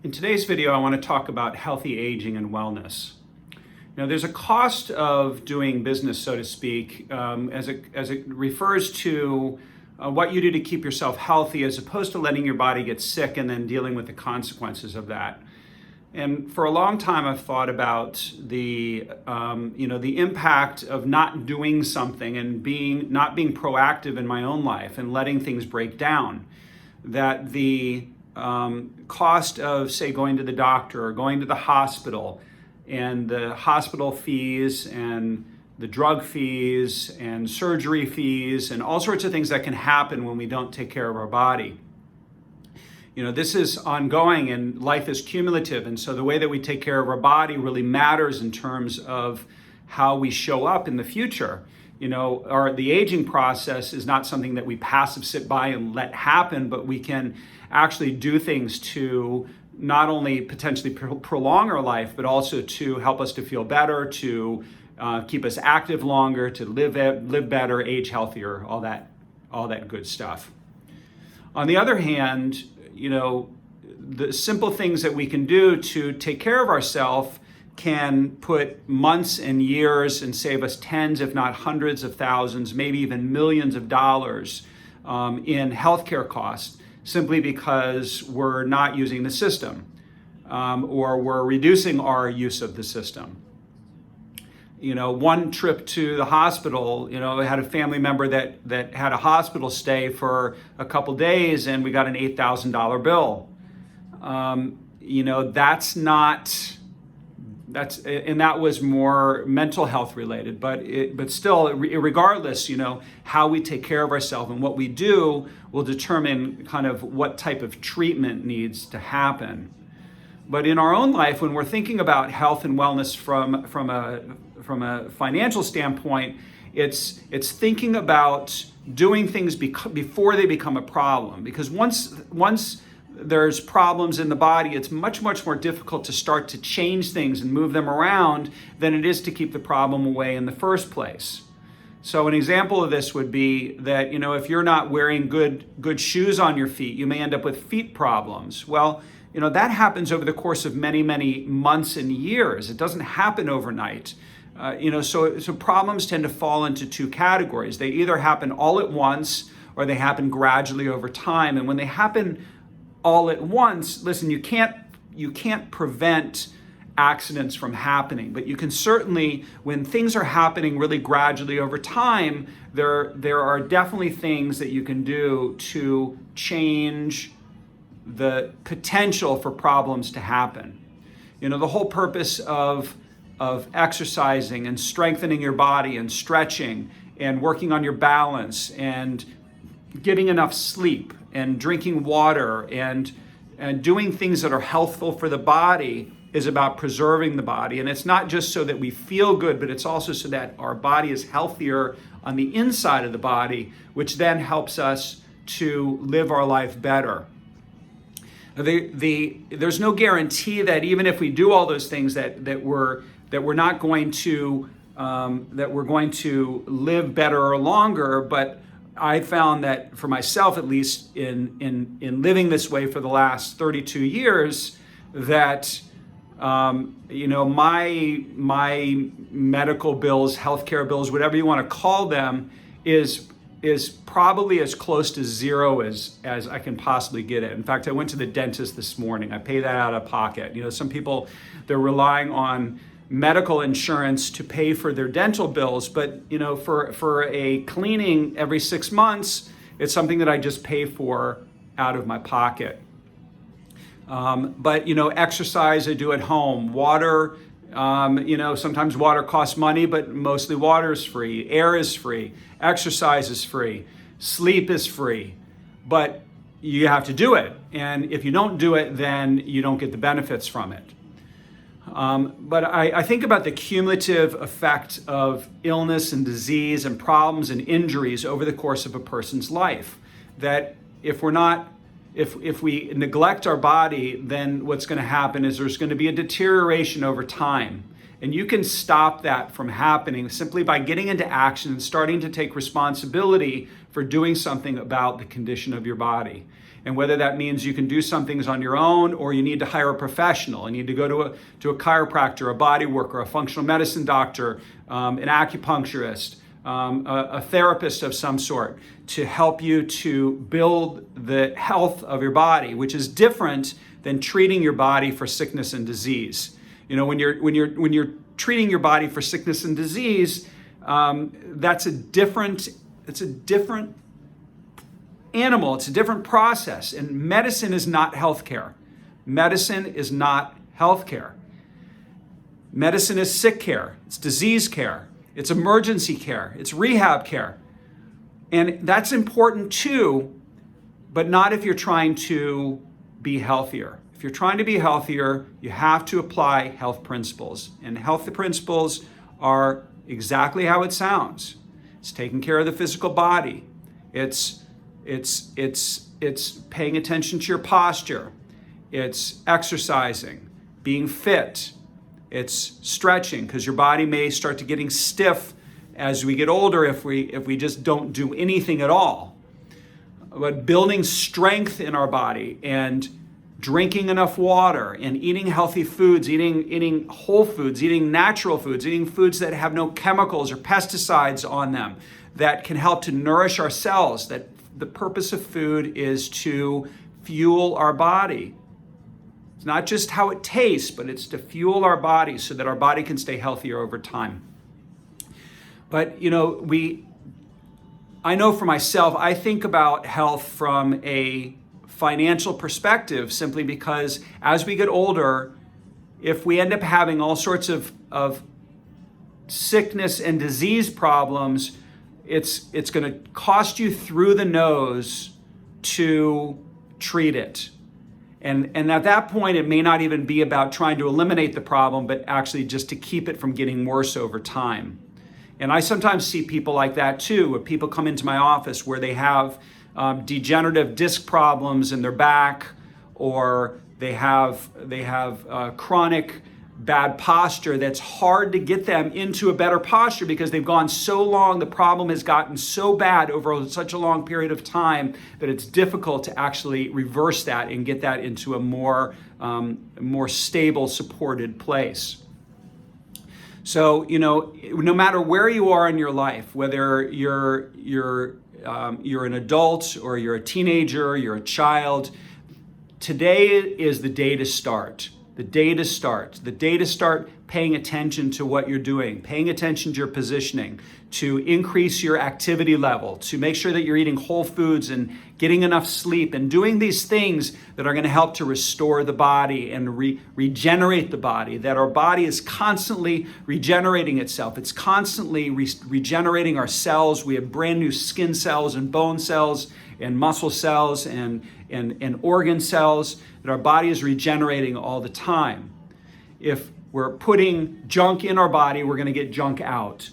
In today's video, I want to talk about healthy aging and wellness. Now, there's a cost of doing business, so to speak, as it refers to what you do to keep yourself healthy, as opposed to letting your body get sick and then dealing with the consequences of that. And for a long time, I've thought about the impact of not doing something and not being proactive in my own life and letting things break down. That the cost of, say, going to the doctor or going to the hospital, and the hospital fees and the drug fees and surgery fees and all sorts of things that can happen when we don't take care of our body. This is ongoing and life is cumulative. And so the way that we take care of our body really matters in terms of how we show up in the future. The aging process is not something that we passive sit by and let happen, but we can actually do things to not only potentially prolong our life, but also to help us to feel better, to keep us active longer, to live better, age healthier, all that good stuff. On the other hand, the simple things that we can do to take care of ourselves can put months and years and save us tens, if not hundreds of thousands, maybe even millions of dollars in healthcare costs, simply because we're not using the system or we're reducing our use of the system. One trip to the hospital, I had a family member that had a hospital stay for a couple days, and we got an $8,000 bill. That was more mental health related, but still, regardless, how we take care of ourselves and what we do will determine kind of what type of treatment needs to happen. But in our own life, when we're thinking about health and wellness from a financial standpoint, it's thinking about doing things before they become a problem. Because once there's problems in the body, it's much more difficult to start to change things and move them around than it is to keep the problem away in the first place. So an example of this would be that, if you're not wearing good shoes on your feet, you may end up with feet problems. Well, that happens over the course of many months and years. It doesn't happen overnight. So problems tend to fall into two categories. They either happen all at once or they happen gradually over time. And when they happen all at once, listen, you can't prevent accidents from happening, but you can certainly, when things are happening really gradually over time, there are definitely things that you can do to change the potential for problems to happen. The whole purpose of exercising and strengthening your body and stretching and working on your balance and getting enough sleep and drinking water and doing things that are healthful for the body is about preserving the body. And it's not just so that we feel good, but it's also so that our body is healthier on the inside of the body, which then helps us to live our life better. There's no guarantee that even if we do all those things that we're not going to that we're going to live better or longer. But I found that for myself, at least in living this way for the last 32 years, that my medical bills, healthcare bills, whatever you want to call them, is probably as close to zero as I can possibly get it. In fact, I went to the dentist this morning. I pay that out of pocket. Some people, they're relying on medical insurance to pay for their dental bills, but for a cleaning every 6 months, it's something that I just pay for out of my pocket. But exercise I do at home. Water, sometimes water costs money, but mostly water is free. Air is free. Exercise is free. Sleep is free. But you have to do it. And if you don't do it, then you don't get the benefits from it. But I think about the cumulative effect of illness and disease and problems and injuries over the course of a person's life. That if we neglect our body, then what's going to happen is there's going to be a deterioration over time. And you can stop that from happening simply by getting into action and starting to take responsibility for doing something about the condition of your body. And whether that means you can do some things on your own or you need to hire a professional, you need to go to a chiropractor, a body worker, a functional medicine doctor, an acupuncturist, a therapist of some sort to help you to build the health of your body, which is different than treating your body for sickness and disease. When you're treating your body for sickness and disease, it's a different animal. It's a different process. And medicine is not healthcare. Medicine is not healthcare. Medicine is sick care. It's disease care. It's emergency care. It's rehab care. And that's important too, but not if you're trying to be healthier. If you're trying to be healthier, you have to apply health principles. And health principles are exactly how it sounds. It's taking care of the physical body. It's paying attention to your posture. It's exercising, being fit. It's stretching, because your body may start to getting stiff as we get older if we just don't do anything at all. But building strength in our body and drinking enough water and eating healthy foods, eating whole foods, eating natural foods, eating foods that have no chemicals or pesticides on them, that can help to nourish our cells. That the purpose of food is to fuel our body. It's not just how it tastes, but it's to fuel our body so that our body can stay healthier over time. But I know for myself, I think about health from a financial perspective, simply because as we get older, if we end up having all sorts of sickness and disease problems, it's going to cost you through the nose to treat it. And at that point, it may not even be about trying to eliminate the problem, but actually just to keep it from getting worse over time. And I sometimes see people like that too, where people come into my office where they have degenerative disc problems in their back, or they have chronic bad posture that's hard to get them into a better posture because they've gone so long, the problem has gotten so bad over such a long period of time that it's difficult to actually reverse that and get that into a more stable, supported place. So, no matter where you are in your life, whether you're an adult or you're a teenager, you're a child, today is the day to start. The day to start paying attention to what you're doing, paying attention to your positioning, to increase your activity level, to make sure that you're eating whole foods and getting enough sleep and doing these things that are going to help to restore the body and regenerate the body, that our body is constantly regenerating itself. It's constantly regenerating our cells. We have brand new skin cells and bone cells and muscle cells and organ cells, that our body is regenerating all the time. If we're putting junk in our body, we're going to get junk out.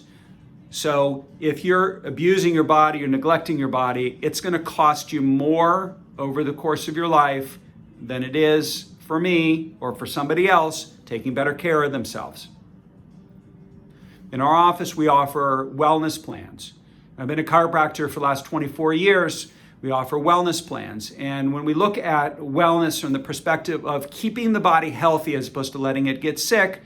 So if you're abusing your body or neglecting your body, it's going to cost you more over the course of your life than it is for me or for somebody else taking better care of themselves. In our office, we offer wellness plans. I've been a chiropractor for the last 24 years. We offer wellness plans. And when we look at wellness from the perspective of keeping the body healthy as opposed to letting it get sick,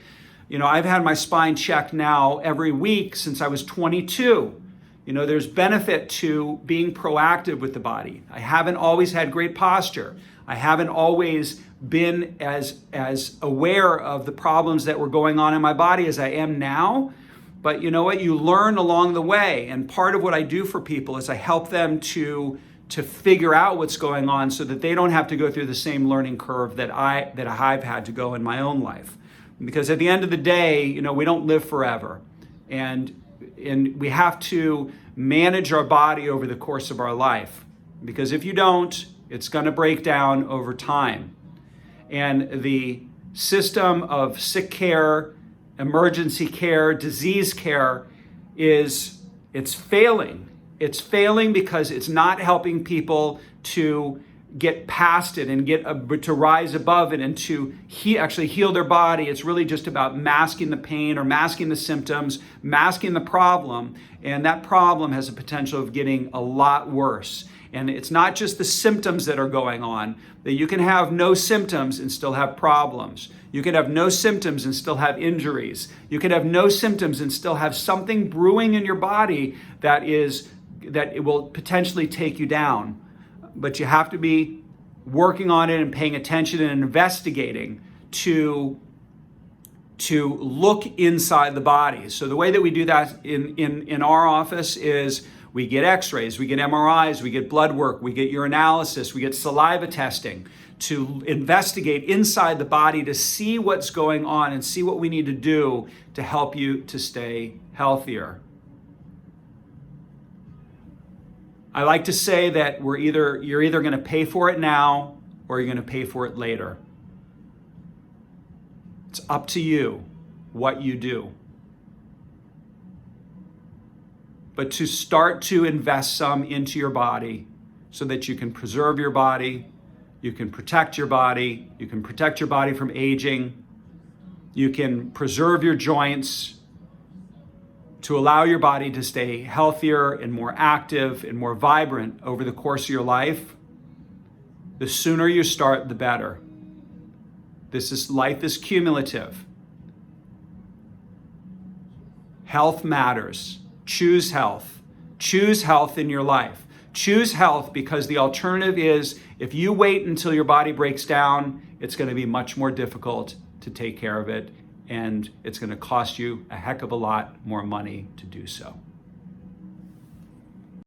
I've had my spine checked now every week since I was 22. There's benefit to being proactive with the body. I haven't always had great posture. I haven't always been as aware of the problems that were going on in my body as I am now. But you know what? You learn along the way. And part of what I do for people is I help them to figure out what's going on so that they don't have to go through the same learning curve that I've had to go in my own life. Because at the end of the day, we don't live forever. And we have to manage our body over the course of our life. Because if you don't, it's going to break down over time. And the system of sick care, emergency care, disease care it's failing. It's failing because it's not helping people to get past it and to rise above it and to actually heal their body. It's really just about masking the pain or masking the symptoms, masking the problem. And that problem has a potential of getting a lot worse. And it's not just the symptoms that are going on, that you can have no symptoms and still have problems. You can have no symptoms and still have injuries. You can have no symptoms and still have something brewing in your body that it will potentially take you down. But you have to be working on it and paying attention and investigating to look inside the body. So the way that we do that in our office is we get x-rays, we get MRIs, we get blood work, we get urinalysis, we get saliva testing to investigate inside the body to see what's going on and see what we need to do to help you to stay healthier. I like to say that you're either going to pay for it now or you're going to pay for it later. It's up to you what you do. But to start to invest some into your body so that you can preserve your body, you can protect your body, you can protect your body from aging, you can preserve your joints to allow your body to stay healthier and more active and more vibrant over the course of your life. The sooner you start, the better. Life is cumulative. Health matters. Choose health. Choose health in your life. Choose health because the alternative is if you wait until your body breaks down, it's going to be much more difficult to take care of it, and it's going to cost you a heck of a lot more money to do so.